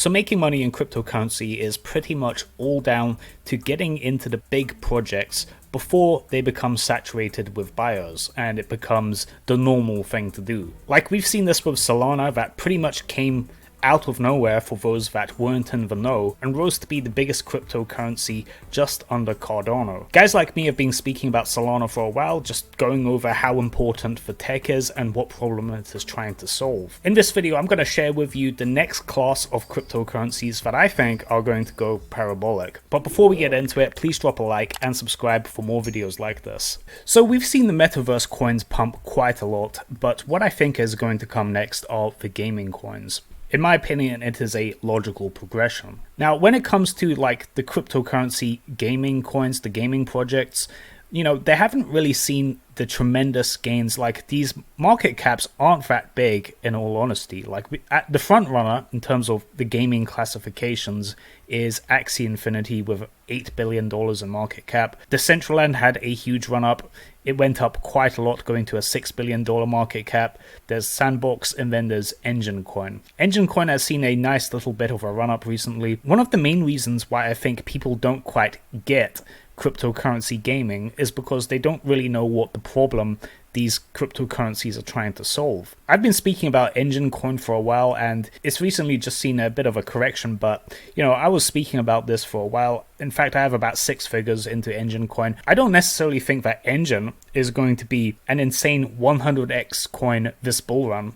So making money in cryptocurrency is pretty much all down to getting into the big projects before they become saturated with buyers and it becomes the normal thing to do. Like we've seen this with Solana, that pretty much came out of nowhere for those that weren't in the know and rose to be the biggest cryptocurrency just under Cardano. Guys like me have been speaking about Solana for a while, just going over how important the tech is and what problem it is trying to solve. In this video, I'm going to share with you the next class of cryptocurrencies that I think are going to go parabolic. But before we get into it, please drop a like and subscribe for more videos like this. So we've seen the metaverse coins pump quite a lot, but what I think is going to come next are the gaming coins. In my opinion, it is a logical progression. Now, when it comes to like the cryptocurrency gaming coins, the gaming projects, you know, they haven't really seen the tremendous gains. Like these market caps aren't that big in all honesty. Like at the front runner in terms of the gaming classifications is Axie Infinity with $8 billion in market cap. Decentraland had a huge run up. It went up quite a lot, going to a $6 billion market cap. There's Sandbox, and then there's Enjin coin. Enjin coin has seen a nice little bit of a run up recently. One of the main reasons why I think people don't quite get cryptocurrency gaming is because they don't really know what the problem these cryptocurrencies are trying to solve. I've been speaking about Enjin coin for a while and it's recently just seen a bit of a correction, but you know, I was speaking about this for a while. In fact, I have about 6 figures into Enjin coin. I don't necessarily think that Enjin is going to be an insane 100x coin this bull run,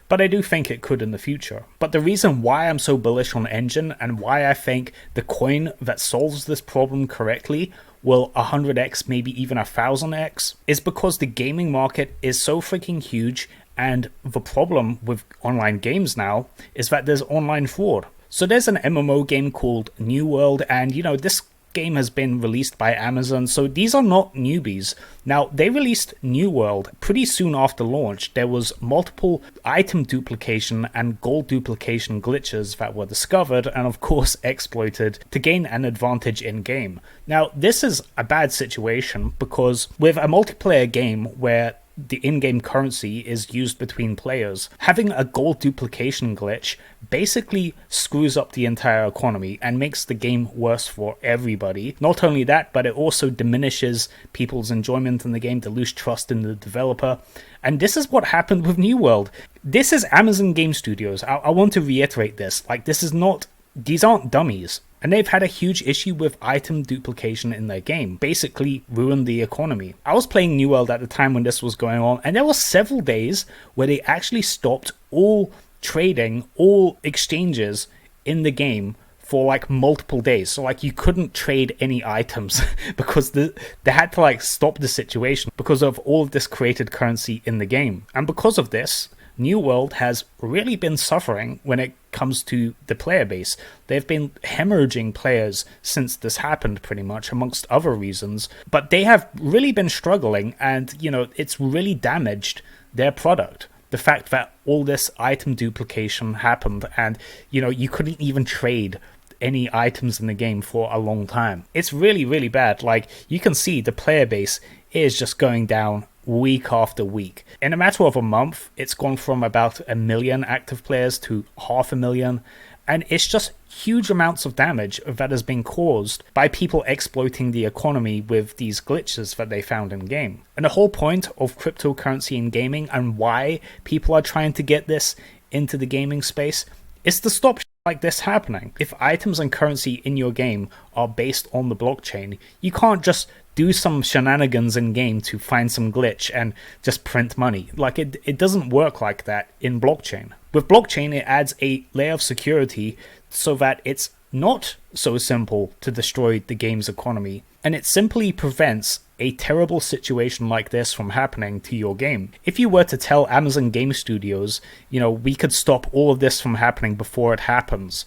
but I do think it could in the future. But the reason why I'm so bullish on Enjin and why I think the coin that solves this problem correctly will 100x, maybe even 1000x, is because the gaming market is so freaking huge, and the problem with online games now is that there's online fraud. So there's an MMO game called New World, and you know, this game has been released by Amazon, so these are not newbies. Now, they released New World pretty soon after launch. There was multiple item duplication and gold duplication glitches that were discovered and of course exploited to gain an advantage in game. Now, this is a bad situation because with a multiplayer game where the in-game currency is used between players, having a gold duplication glitch basically screws up the entire economy and makes the game worse for everybody. Not only that, but it also diminishes people's enjoyment in the game, to lose trust in the developer. And this is what happened with New World. This is Amazon Game Studios. I want to reiterate this. Like, these aren't dummies. And they've had a huge issue with item duplication in their game, basically ruined the economy. I was playing New World at the time when this was going on, and there were several days where they actually stopped all trading, all exchanges in the game for like multiple days. So like you couldn't trade any items because they had to like stop the situation because of all of this created currency in the game. And because of this, New World has really been suffering when it comes to the player base. They've been hemorrhaging players since this happened, pretty much, amongst other reasons. But they have really been struggling, and you know, it's really damaged their product. The fact that all this item duplication happened, and you know, you couldn't even trade any items in the game for a long time. It's really, really bad. Like, you can see the player base is just going down week after week. In a matter of a month, it's gone from about 1 million active players to 500,000, and it's just huge amounts of damage that has been caused by people exploiting the economy with these glitches that they found in game. And the whole point of cryptocurrency in gaming and why people are trying to get this into the gaming space is to stop like this happening. If items and currency in your game are based on the blockchain, you can't just do some shenanigans in game to find some glitch and just print money. Like it doesn't work like that in blockchain. With blockchain, it adds a layer of security so that it's not so simple to destroy the game's economy, and it simply prevents a terrible situation like this from happening to your game. If you were to tell Amazon Game Studios, you know, we could stop all of this from happening before it happens,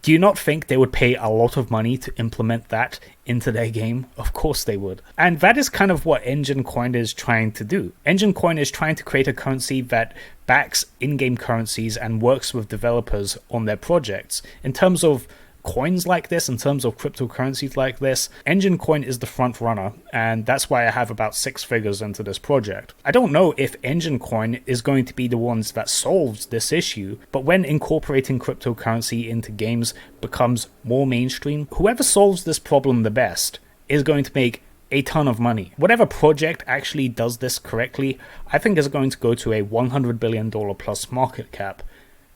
do you not think they would pay a lot of money to implement that into their game? Of course they would. And that is kind of what Enjin coin is trying to do. Enjin coin is trying to create a currency that backs in-game currencies and works with developers on their projects. In terms of coins like this, in terms of cryptocurrencies like this, Enjin coin is the front runner, and that's why I have about 6 figures into this project. I don't know if Enjin coin is going to be the ones that solves this issue, but when incorporating cryptocurrency into games becomes more mainstream, whoever solves this problem the best is going to make a ton of money. Whatever project actually does this correctly, I think is going to go to a $100 billion plus market cap.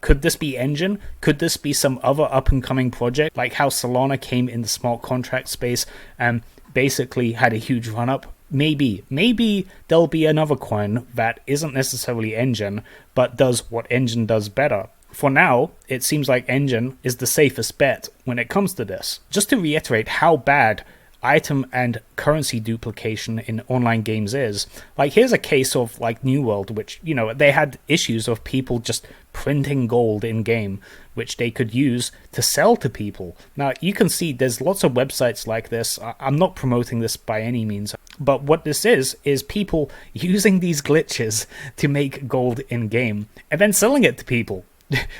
Could this be Enjin? Could this be some other up-and-coming project, like how Solana came in the smart contract space and basically had a huge run-up? Maybe. Maybe there'll be another coin that isn't necessarily Enjin, but does what Enjin does better. For now, it seems like Enjin is the safest bet when it comes to this. Just to reiterate how bad item and currency duplication in online games is, like here's a case of like New World, which, you know, they had issues of people just printing gold in game which they could use to sell to people. Now you can see there's lots of websites like this. I'm not promoting this by any means, but what this is people using these glitches to make gold in game and then selling it to people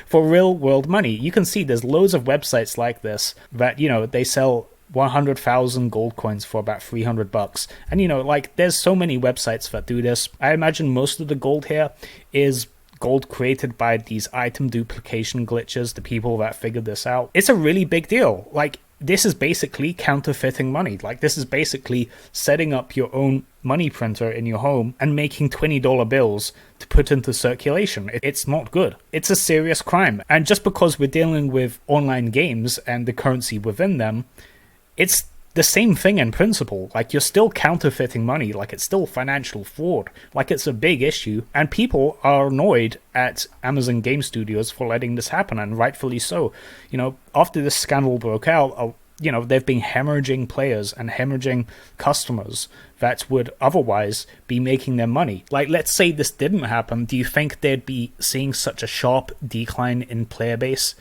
for real world money. You can see there's loads of websites like this that, you know, they sell 100,000 gold coins for about $300. And, you know, like there's so many websites that do this. I imagine most of the gold here is gold created by these item duplication glitches, the people that figured this out. It's a really big deal. Like, this is basically counterfeiting money. Like, this is basically setting up your own money printer in your home and making $20 bills to put into circulation. It's not good. It's a serious crime. And just because we're dealing with online games and the currency within them, it's the same thing in principle. Like, you're still counterfeiting money. Like, it's still financial fraud. Like, it's a big issue, and people are annoyed at Amazon Game Studios for letting this happen, and rightfully so. You know, after this scandal broke out, you know, they've been hemorrhaging players and hemorrhaging customers that would otherwise be making their money. Like, let's say this didn't happen. Do you think they'd be seeing such a sharp decline in player base?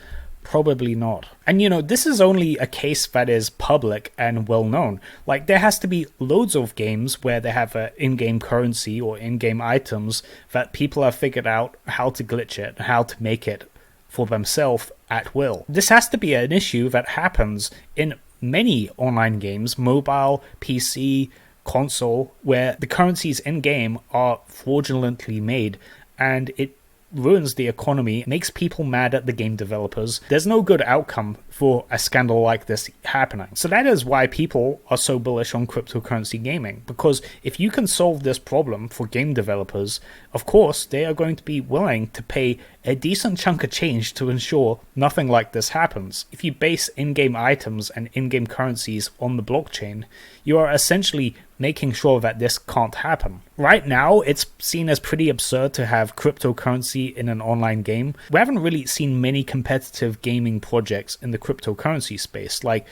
Probably not. And, you know, this is only a case that is public and well known. Like, there has to be loads of games where they have an in-game currency or in-game items that people have figured out how to glitch it, how to make it for themselves at will. This has to be an issue that happens in many online games, mobile, PC, console, where the currencies in-game are fraudulently made, and it ruins the economy, makes people mad at the game developers. There's no good outcome for a scandal like this happening. So that is why people are so bullish on cryptocurrency gaming, because if you can solve this problem for game developers, of course they are going to be willing to pay a decent chunk of change to ensure nothing like this happens. If you base in-game items and in-game currencies on the blockchain, you are essentially making sure that this can't happen. Right now, it's seen as pretty absurd to have cryptocurrency in an online game. We haven't really seen many competitive gaming projects in the cryptocurrency space. Like,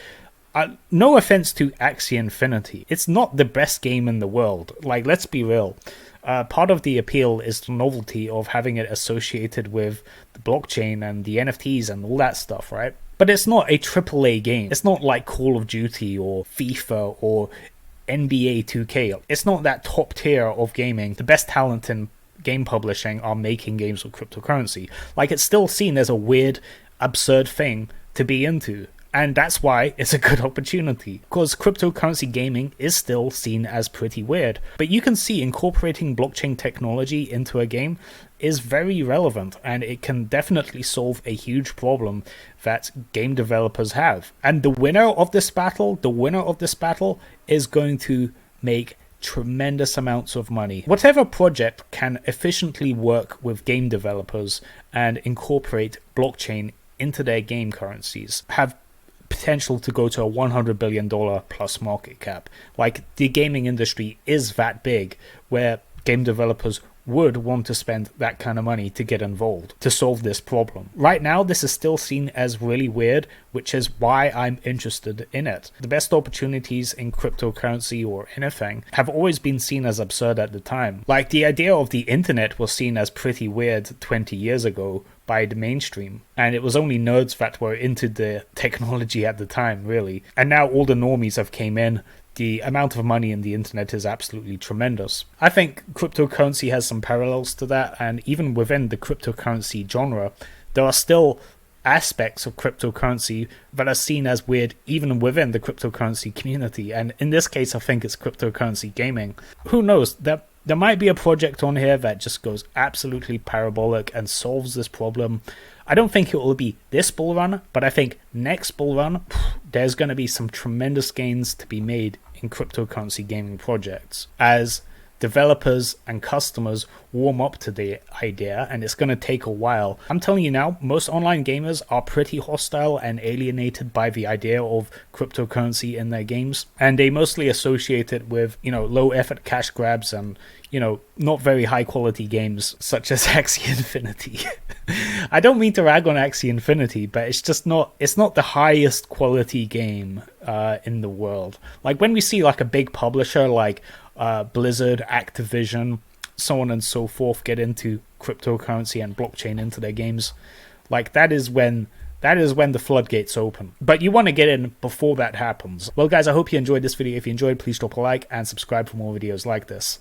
no offense to Axie Infinity, it's not the best game in the world. Like, let's be real. Part of the appeal is the novelty of having it associated with the blockchain and the NFTs and all that stuff, right? But it's not a AAA game. It's not like Call of Duty or FIFA or NBA 2K. It's not that top tier of gaming. The best talent in game publishing are making games with cryptocurrency. Like, it's still seen as a weird, absurd thing to be into. And that's why it's a good opportunity, because cryptocurrency gaming is still seen as pretty weird. But you can see incorporating blockchain technology into a game is very relevant, and it can definitely solve a huge problem that game developers have. And the winner of this battle is going to make tremendous amounts of money. Whatever project can efficiently work with game developers and incorporate blockchain into their game currencies have potential to go to a $100 billion plus market cap. Like, the gaming industry is that big, where game developers would want to spend that kind of money to get involved to solve this problem. Right now, this is still seen as really weird, which is why I'm interested in it. The best opportunities in cryptocurrency or anything have always been seen as absurd at the time. Like, the idea of the internet was seen as pretty weird 20 years ago by the mainstream, and it was only nerds that were into the technology at the time, really. And now all the normies have came in. The amount of money in the internet is absolutely tremendous. I think cryptocurrency has some parallels to that, and even within the cryptocurrency genre, there are still aspects of cryptocurrency that are seen as weird even within the cryptocurrency community. And in this case, I think it's cryptocurrency gaming. Who knows? There might be a project on here that just goes absolutely parabolic and solves this problem. I don't think it will be this bull run, but I think next bull run, there's going to be some tremendous gains to be made in cryptocurrency gaming projects as developers and customers warm up to the idea, and it's going to take a while. I'm telling you now, most online gamers are pretty hostile and alienated by the idea of cryptocurrency in their games, and they mostly associate it with, low effort cash grabs and, not very high quality games such as Axie Infinity. I don't mean to rag on Axie Infinity, but it's not the highest quality game in the world. Like when we see like a big publisher like Blizzard, Activision, so on and so forth get into cryptocurrency and blockchain into their games, like that is when the floodgates open. But you want to get in before that happens. Well guys, I hope you enjoyed this video. If you enjoyed, please drop a like and subscribe for more videos like this.